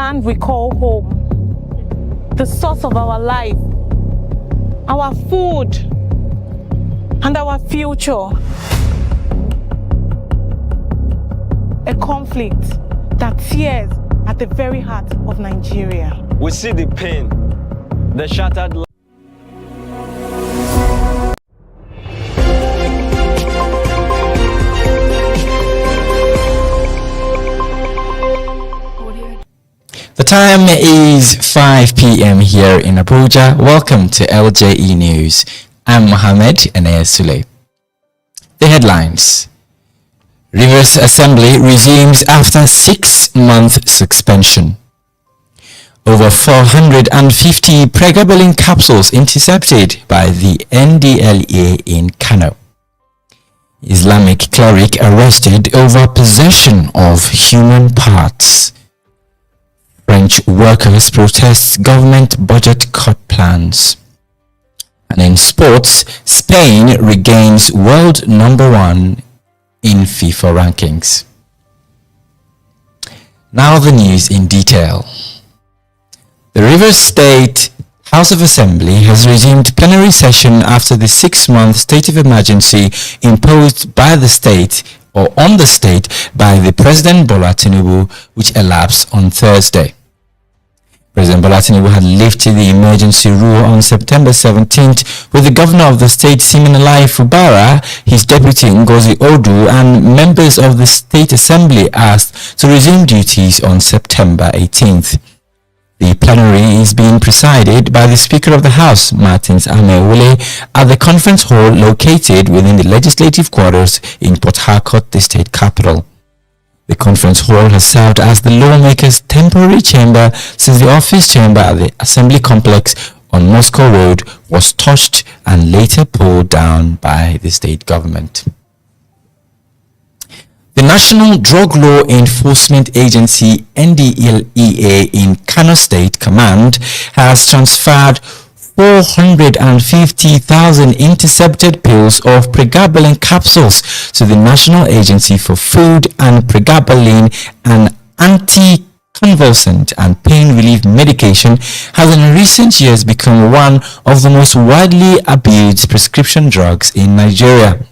land we call home, the source of our life, our food, and our future. A conflict that tears at the very heart of Nigeria. We see the pain, the shattered life. The time is 5 p.m. here in Abuja. Welcome to LJE News. I'm Mohammed Enea-Sule. The headlines. Rivers Assembly resumes after 6-month suspension. Over 450 pregabalin capsules intercepted by the NDLEA in Kano. Islamic cleric arrested over possession of human parts. French workers protest government budget cut plans. And in sports, Spain regains world number 1 in FIFA rankings. Now the news in detail. The Rivers State House of Assembly has resumed plenary session after the 6-month state of emergency imposed by the state or on the state by the President Bola Tinubu, which elapsed on Thursday. President Bola Tinubu had lifted the emergency rule on September 17th, with the governor of the state, Siminalayi Fubara, his deputy Ngozi Odu, and members of the State Assembly asked to resume duties on September 18th. The plenary is being presided by the Speaker of the House, Martins Amaewhule, at the conference hall located within the legislative quarters in Port Harcourt, the state capital. The conference hall has served as the lawmakers' temporary chamber since the office chamber at the Assembly Complex on Moscow Road was touched and later pulled down by the state government. The National Drug Law Enforcement Agency NDLEA in Kano State Command has transferred 450,000 intercepted pills of pregabalin capsules to the National Agency for Food and Pregabalin, an anti-convulsant and pain relief medication, has in recent years become one of the most widely abused prescription drugs in Nigeria.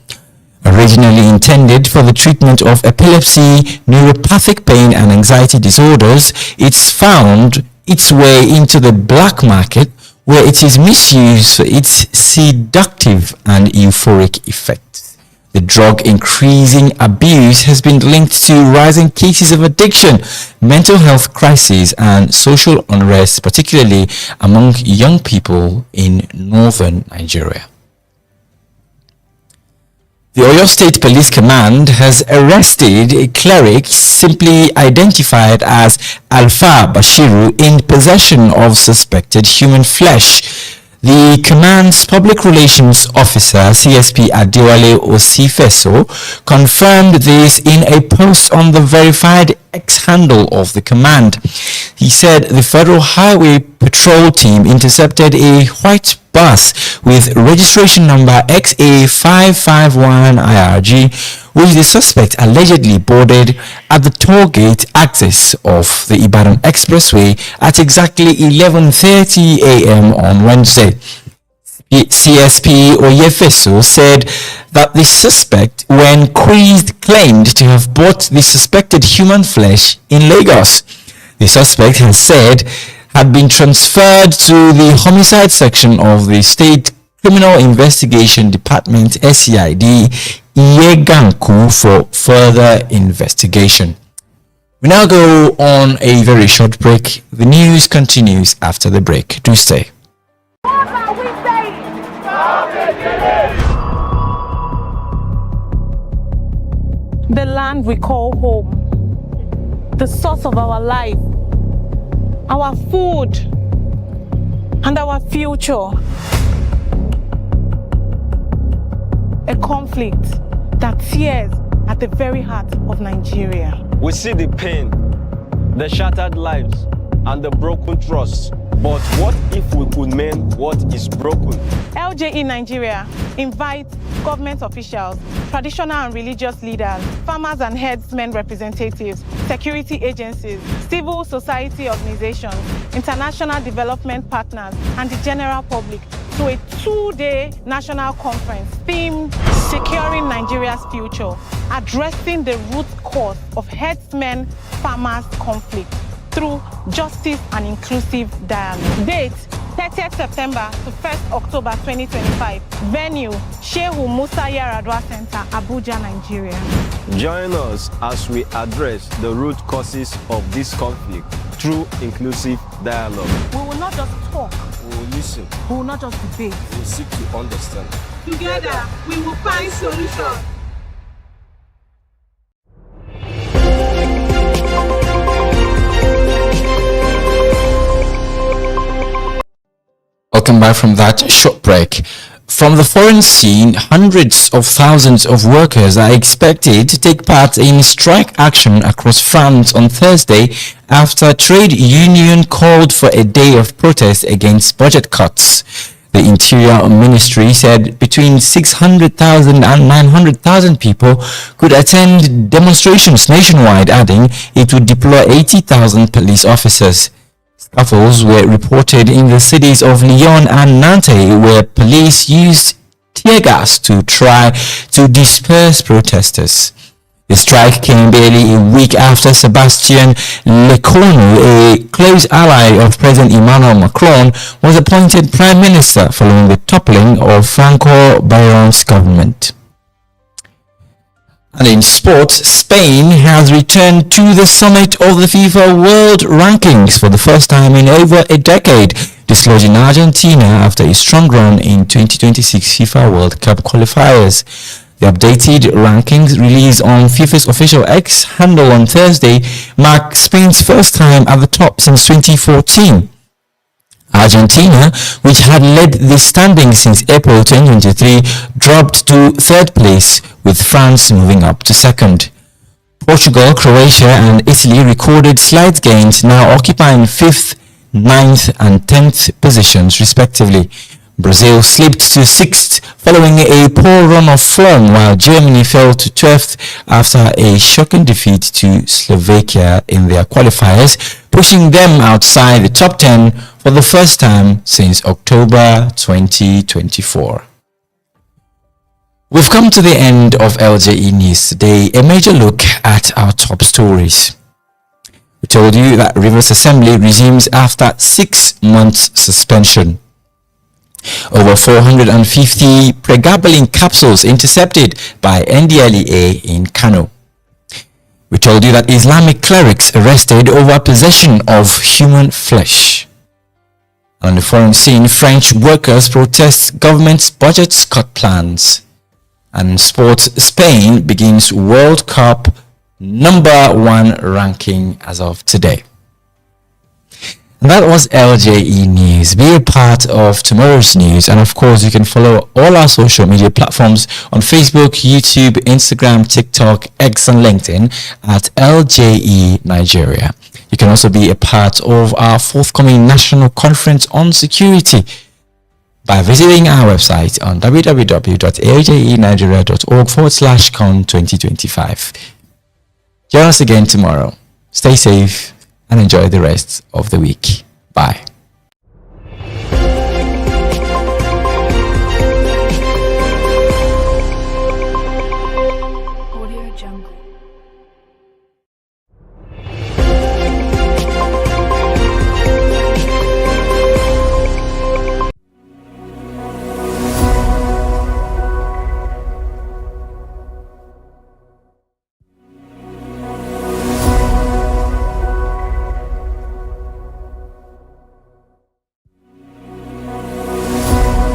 Originally intended for the treatment of epilepsy, neuropathic pain and anxiety disorders, it's found its way into the black market, where it is misused for its seductive and euphoric effects. The drug increasing abuse has been linked to rising cases of addiction, mental health crises, and social unrest, particularly among young people in northern Nigeria. The Oyo State Police Command has arrested a cleric simply identified as Alfa Bashiru in possession of suspected human flesh. The command's public relations officer, CSP Adewale Osifeso, confirmed this in a post on the verified X handle of the command. He said the Federal Highway Patrol team intercepted a white bus with registration number XA551IRG, which the suspect allegedly boarded at the toll gate access of the Ibadan Expressway at exactly 11:30 a.m. on Wednesday. CSP Oyefeso said that the suspect, when quizzed, claimed to have bought the suspected human flesh in Lagos. The suspect has said had been transferred to the homicide section of the State Criminal Investigation Department, SCID, Iyeganku, for further investigation. We now go on a very short break. The news continues after the break. Do stay. What are we saying? The land we call home, the source of our life, our food, and our future. A conflict that tears at the very heart of Nigeria. We see the pain, the shattered lives, and the broken trust. But what if we could mend what is broken? LJE Nigeria invites government officials, traditional and religious leaders, farmers and herdsmen representatives, security agencies, civil society organizations, international development partners, and the general public to a 2-day national conference themed Securing Nigeria's Future, addressing the root cause of herdsmen-farmers conflict through justice and inclusive dialogue. Date 30th September to 1st October 2025. Venue Shehu Musa Yaradua Center, Abuja, Nigeria. Join us as we address the root causes of this conflict through inclusive dialogue. We will not just talk, We will listen. we will not just debate. We will seek to understand. Together, we will find solutions. Welcome back from that short break. From the foreign scene, hundreds of thousands of workers are expected to take part in strike action across France on Thursday after trade union called for a day of protest against budget cuts. The Interior Ministry said between 600,000 and 900,000 people could attend demonstrations nationwide, adding it would deploy 80,000 police officers. Scuffles were reported in the cities of Lyon and Nantes, where police used tear gas to try to disperse protesters. The strike came barely a week after Sébastien Lecornu, a close ally of President Emmanuel Macron, was appointed Prime Minister following the toppling of Franco Bayron's government. And in sports, Spain has returned to the summit of the FIFA World Rankings for the first time in over a decade, dislodging Argentina after a strong run in 2026 FIFA World Cup qualifiers. The updated rankings released on FIFA's official X handle on Thursday mark Spain's first time at the top since 2014. Argentina, which had led the standings since April 2023, dropped to third place, with France moving up to second. Portugal, Croatia and Italy recorded slight gains, now occupying 5th, 9th and 10th positions respectively. Brazil slipped to 6th following a poor run of form, while Germany fell to 12th after a shocking defeat to Slovakia in their qualifiers, pushing them outside the top 10 for the first time since October 2024. We've come to the end of LJE News today, a major look at our top stories. We told you that Rivers Assembly resumes after 6 months suspension. Over 450 pregabalin capsules intercepted by NDLEA in Kano. We told you that Islamic clerics arrested over possession of human flesh. On the foreign scene, French workers protest government's budget cut plans. And in sports, Spain begins World Cup #1 ranking as of today. And that was LJE News. Be a part of tomorrow's news, and of course you can follow all our social media platforms on Facebook, YouTube, Instagram, TikTok, X and LinkedIn at LJE Nigeria. You can also be a part of our forthcoming national conference on security by visiting our website on www.ljenigeria.org/con 2025. Join us again tomorrow. Stay safe and enjoy the rest of the week. Bye.